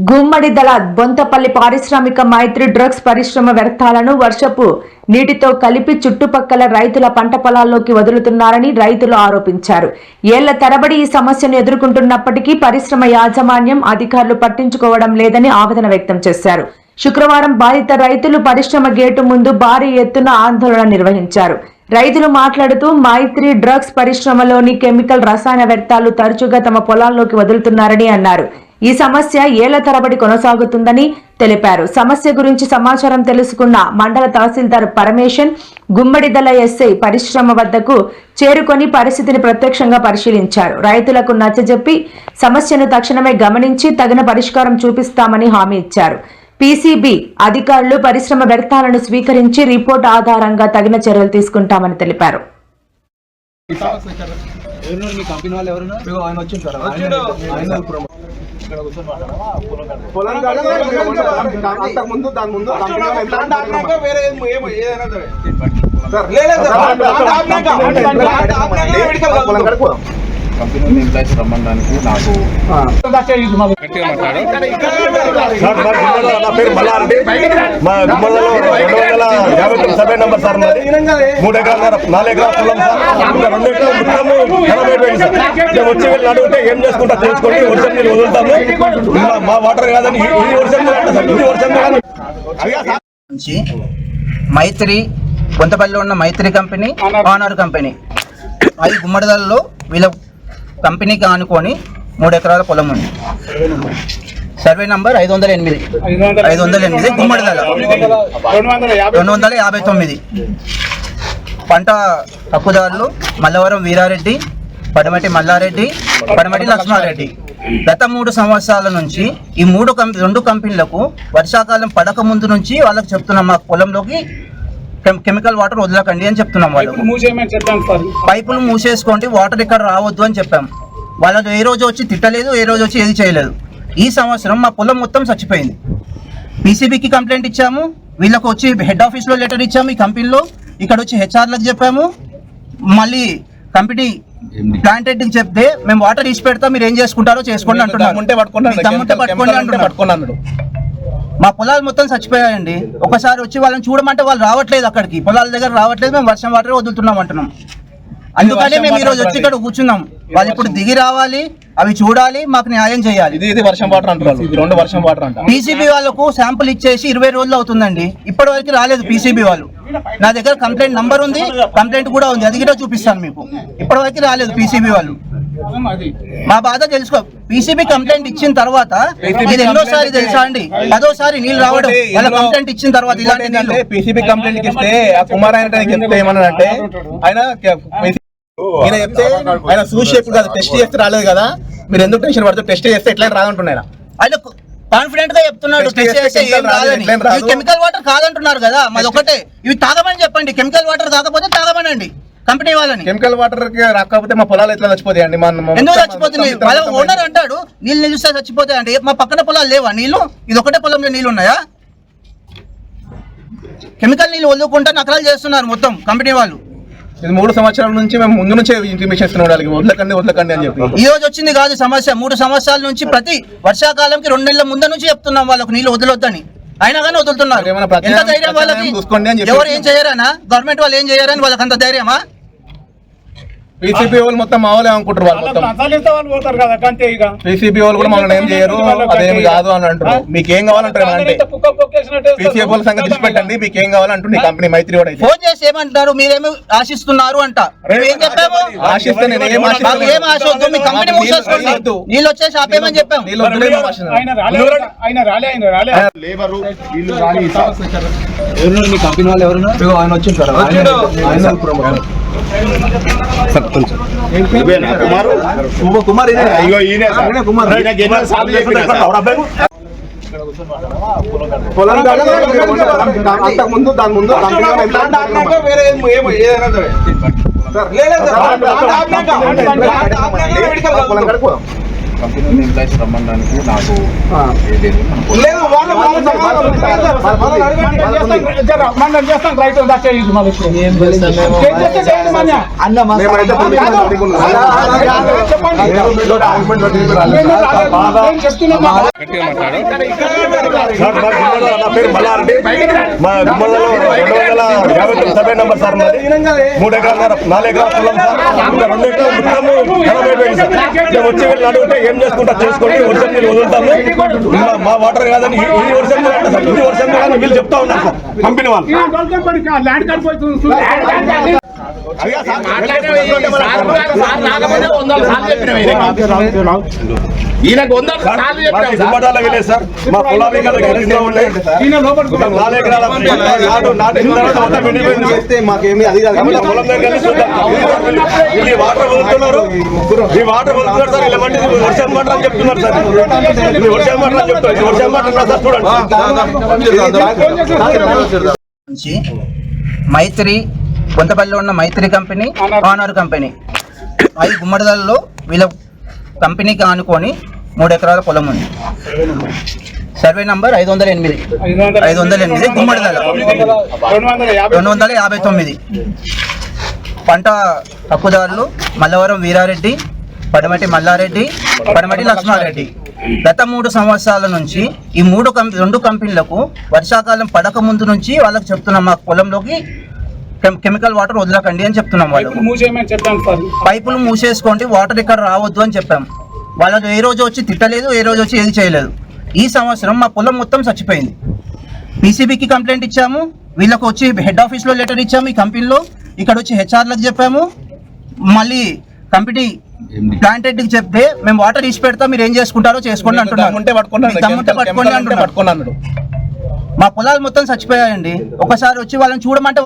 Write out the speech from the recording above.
గుమ్మడిదల బొంతపల్లి పారిశ్రామిక మైత్రి డ్రగ్స్ పరిశ్రమ వ్యర్థాలను వర్షపు నీటితో కలిపి చుట్టుపక్కల రైతుల పంట పొలాల్లోకి వదులుతున్నారని రైతులు ఆరోపించారు. ఏళ్ల తరబడి ఈ సమస్యను ఎదుర్కొంటున్నప్పటికీ పరిశ్రమ యాజమాన్యం అధికారులు పట్టించుకోవడం లేదని ఆవేదన వ్యక్తం చేశారు. శుక్రవారం బాధిత రైతులు పరిశ్రమ గేటు ముందు భారీ ఎత్తున ఆందోళన నిర్వహించారు. రైతులు మాట్లాడుతూ మైత్రి డ్రగ్స్ పరిశ్రమలోని కెమికల్ రసాయన వ్యర్థాలు తరచుగా తమ పొలాల్లోకి వదులుతున్నారని అన్నారు. ఈ సమస్య ఏళ్ల తరబడి కొనసాగుతుందని తెలిపారు. సమస్య గురించి సమాచారం తెలుసుకున్న మండల తహసీల్దార్ పరమేశన్ గుమ్మడిదల ఎస్ఐ పరిశ్రమ వద్దకు చేరుకొని పరిస్థితిని ప్రత్యక్షంగా పరిశీలించారు. రైతులకు నచ్చజెప్పి సమస్యను తక్షణమే గమనించి తగిన పరిష్కారం చూపిస్తామని హామీ ఇచ్చారు. పీసీబీ అధికారులు పరిశ్రమ వ్యర్థాలను స్వీకరించి రిపోర్ట్ ఆధారంగా తగిన చర్యలు తీసుకుంటామని తెలిపారు. కంపెనీ ఎంప్లాయీస్ రమ్మడానికి నాకు నా పేరు మల్లారెడ్డి. మా గుమ్మలలో 250 సర్వే నంబర్ సార్. 3 ఎకరాల 4 ఎకరాల పొలం సార్. 2 ఎకరాలు మొత్తము ఖరాబైపోయింది సార్. మేము వచ్చి వెళ్ళి అడిగితే ఏం చేసుకుంటా తెలుసుకొని వర్షం నీళ్ళు వదులుతాము, మా వాటర్ కాదని ఈ వర్షం అంటే సార్ ఇది వర్షం నుంచి మైత్రి కొంతపల్లిలో ఉన్న మైత్రి కంపెనీ ఆనర్ కంపెనీ అది గుమ్మడిదలలో వీళ్ళ కంపెనీకి ఆనుకొని 3 ఎకరాల పొలం ఉంది. Survey number 508 Gummadidala 259. పంట హక్కుదారులు మల్లవరం వీరారెడ్డి, పడమటి మల్లారెడ్డి, పడమటి లక్ష్మారెడ్డి. గత 3 సంవత్సరాల నుంచి ఈ 2 కంపెనీలకు వర్షాకాలం పడక ముందు నుంచి వాళ్ళకి చెప్తున్నాం, మా పొలంలోకి కెమికల్ వాటర్ వదలకండి అని చెప్తున్నాం. వాళ్ళు పైపులు మూసేసుకోండి, వాటర్ ఇక్కడ రావద్దు అని చెప్పాం. వాళ్ళకి ఏ రోజు వచ్చి తిట్టలేదు, ఏ రోజు వచ్చి ఏది చేయలేదు. ఈ సంవత్సరం మా పొలం మొత్తం చచ్చిపోయింది. పీసీబీకి కంప్లైంట్ ఇచ్చాము, వీళ్ళకి వచ్చి హెడ్ ఆఫీస్లో లెటర్ ఇచ్చాము, ఈ కంపెనీలో ఇక్కడ వచ్చి హెచ్ఆర్లకు చెప్పాము. మళ్ళీ కంపెనీ ప్లాంట్ హెడ్కి చెప్తే మేము వాటర్ ఇచ్చి పెడతాం, మీరు ఏం చేసుకుంటారో చేసుకోండి అంటున్నారు. మా పొలాలు మొత్తం చచ్చిపోయాయండి. ఒకసారి వచ్చి వాళ్ళని చూడమంటే వాళ్ళు రావట్లేదు, అక్కడికి పొలాల దగ్గర రావట్లేదు. మేము వర్షం వాటర్ వదులుతున్నాం అంటున్నాం. అందుకనే మేము ఈ రోజు వచ్చి ఇక్కడ కూర్చున్నాం. వాళ్ళు ఇప్పుడు దిగి రావాలి, అవి చూడాలి, మాకు న్యాయం చేయాలి. ఇది వర్షం వాటర్ అంటారు, ఇది 2 వర్షం వాటర్ అంటారు. పీసీబీ వాళ్ళకు శాంపుల్ ఇచ్చేసి 20 రోజులు అవుతుందండి, ఇప్పటి వరకు రాలేదు పీసీబీ వాళ్ళు. నా దగ్గర కంప్లైంట్ నంబర్ ఉంది, కంప్లైంట్ కూడా ఉంది, అది కూడా చూపిస్తాను మీకు. ఇప్పటి వరకు రాలేదు పీసీబీ వాళ్ళు. మా బాధ తెలుసుకో. పీసీబీ కంప్లైంట్ ఇచ్చిన తర్వాత ఇది ఎన్నోసారి తెలుసా అండి, 10వ నీళ్ళు రావడం. వాళ్ళ కంప్లైంట్ ఇచ్చిన తర్వాత ఇలాంటి పీసీబీ కంప్లైంట్ ఇస్తే ఆ కుమార్ ఆయన చెప్తే ఏమన్నాడంటే, ఆయన చెప్తే ఆయన చూసి ఎప్పుడు కాదు టెస్ట్ చేస్తే రాలేదు కదా, మీరు ఎందుకు టెన్షన్ పడుతుంది, టెస్ట్ చేస్తే ఎట్లా రాదంటున్నారా. ఆయన కాన్ఫిడెంట్ గా చెప్తున్నాడు, టెస్ట్ చేస్తే ఏం రాదని. కెమికల్ వాటర్ కాదంటున్నారు కదా, మాది ఒకటే, ఇవి తాగమని చెప్పండి. కెమికల్ వాటర్ తాగకపోతే తాగమనండి కంపెనీ వాళ్ళని. కెమికల్ వాటర్ రాకపోతే మా పొలాలు ఎట్లా చచ్చిపోతాయి అండి? ఎందుకు చచ్చిపోతున్నాయి? వాళ్ళ ఓనర్ అంటాడు నీళ్ళు చూస్తే చచ్చిపోతాయి అంటే. మా పక్కన పొలాలు లేవా నీళ్లు? ఇది ఒకటే పొలంలో నీళ్లు ఉన్నాయా? కెమికల్ నీళ్ళు వదులుకుంటా నకరాలు చేస్తున్నారు మొత్తం కంపెనీ వాళ్ళు. ఇది 3 సంవత్సరాల నుంచి మేము ముందు నుంచే ఇంటిమేషన్ ఇస్తున్నాం, వదలకండి అని చెప్పి. ఈ రోజు వచ్చింది కాదు సమస్య, 3 సంవత్సరాల నుంచి ప్రతి వర్షాకాలంకి 2 నెలల ముందు నుంచి చెప్తున్నాం వాళ్ళకు నీళ్ళు వదలొద్దని. అయినా కానీ వదులుతున్నారు. ఎంత ధైర్యం వాళ్ళకి? ఎవరు ఏం చేయరానా? గవర్నమెంట్ వాళ్ళు ఏం చేయరని వాళ్ళకి అంత ధైర్యమా? పీసీబీ వాళ్ళు మొత్తం మావలే అనుకుంటారు. వాళ్ళు మొత్తం పీసీబీ వాళ్ళు కూడా మమ్మల్ని ఏం చేయరు, అదేమి కాదు అని అంటారు. మీకు ఏం కావాలంటారు అంటే పీసీబీ వాళ్ళ సంగతి తీసి పెట్టండి, మీకు ఏం కావాలంటుంది కంపెనీ మైత్రి కూడా. ఫోన్ చేసి ఏమంటారు, మీరేమి ఆశిస్తున్నారు అంట. ఏం చెప్పాము? ఆశిస్తే నేను ఏం ఏం ఆశ వద్దు, మీ కంపెనీ మూసేసుకోండి, నీళ్ళు వచ్చేసి ఆపేమని చెప్పాము. మీ కంపెనీ వాళ్ళు ఎవరు ఆయన వచ్చింది సార్, కుమార్ అంతకుముందు దాని ముందు కంపెనీ ఎంప్లాయీస్ రమ్మడానికి నాకు లేదు. లేదు మనం చేస్తాం రైట్ సార్ మా గుమ్మలో నా పేరు మల్లారెడ్డి. మా గుమ్మలో 250 సర్వే నెంబర్ సార్ మాది. 3 ఎకరాల 4 ఎకరాల పొలం సార్. ఇంకా 2 ఎకరాలు మొత్తము కలబెట్టిపోయింది సార్. మేము వచ్చి వీళ్ళని అడిగితే ఏం చేసుకుంటా చేసుకోండి, వర్షం నీళ్ళు వదులుతాము, మా వాటర్ కాదని ఈ వర్షం కాదంట సార్. ఈ వర్షం కాదని వీళ్ళు చెప్తా ఉన్నారు సార్ కంపెనీ వాళ్ళు. ల్యాండ్ కార్డ్ గుమ్మటాల విలేజ్ సార్. మా పొలాలు ఇక్కడ కింద ఉన్నాయి. 4 ఎకరాల నాటిన తర్వాత మొత్తం ఎండిపోయింది సార్. పొలం దగ్గర వెళ్ళి చూద్దాం. వీళ్ళు వాటర్ వదులుతున్నారు, ఈ వాటర్ వదులుతున్నారు సార్. ఇలా మంది వర్షం మాట అని చెప్తున్నారు సార్. ఇది వర్షం మాట అని చెప్తున్నారు. ఇది వర్షం మాట అన్నారు సార్. చూడండి నుంచి మైత్రి కొంతపల్లిలో ఉన్న మైత్రి కంపెనీ, ఆనర్ కంపెనీ, అది గుమ్మడిదల్లో వీళ్ళ కంపెనీకి ఆనుకొని 3 ఎకరాల పొలం ఉంది. Survey number 508 Gummadidala 259. పంట హక్కుదారులు మల్లవరం వీరారెడ్డి, పడమటి మల్లారెడ్డి, పడమటి లక్ష్మారెడ్డి. గత 3 సంవత్సరాల నుంచి ఈ 2 కంపెనీలకు వర్షాకాలం పడక ముందు నుంచి వాళ్ళకి చెప్తున్నాం, మా పొలంలోకి కెమికల్ వాటర్ వదలకండి అని చెప్తున్నాం. వాళ్ళకు పైపులు మూసేసుకోండి, వాటర్ ఇక్కడ రావద్దు అని చెప్పాం. వాళ్ళకి ఏ రోజు వచ్చి తిట్టలేదు, ఏ రోజు వచ్చి ఏది చేయలేదు. ఈ సంవత్సరం మా పొలం మొత్తం చచ్చిపోయింది. పీసీబీకి కంప్లైంట్ ఇచ్చాము, వీళ్ళకి వచ్చి హెడ్ ఆఫీస్లో లెటర్ ఇచ్చాము, ఈ కంపెనీలో ఇక్కడ వచ్చి హెచ్ఆర్లకు చెప్పాము, మళ్ళీ కంపెనీ ప్లాంట్ హెడ్కి చెప్తే మేము వాటర్ ఇచ్చి పెడతాం, మీరు ఏం చేసుకుంటారో చేసుకోండి అంటున్నారు. మా పొలాలు మొత్తం చచ్చిపోయాయండి. ఒకసారి వచ్చి వాళ్ళని చూడమంటే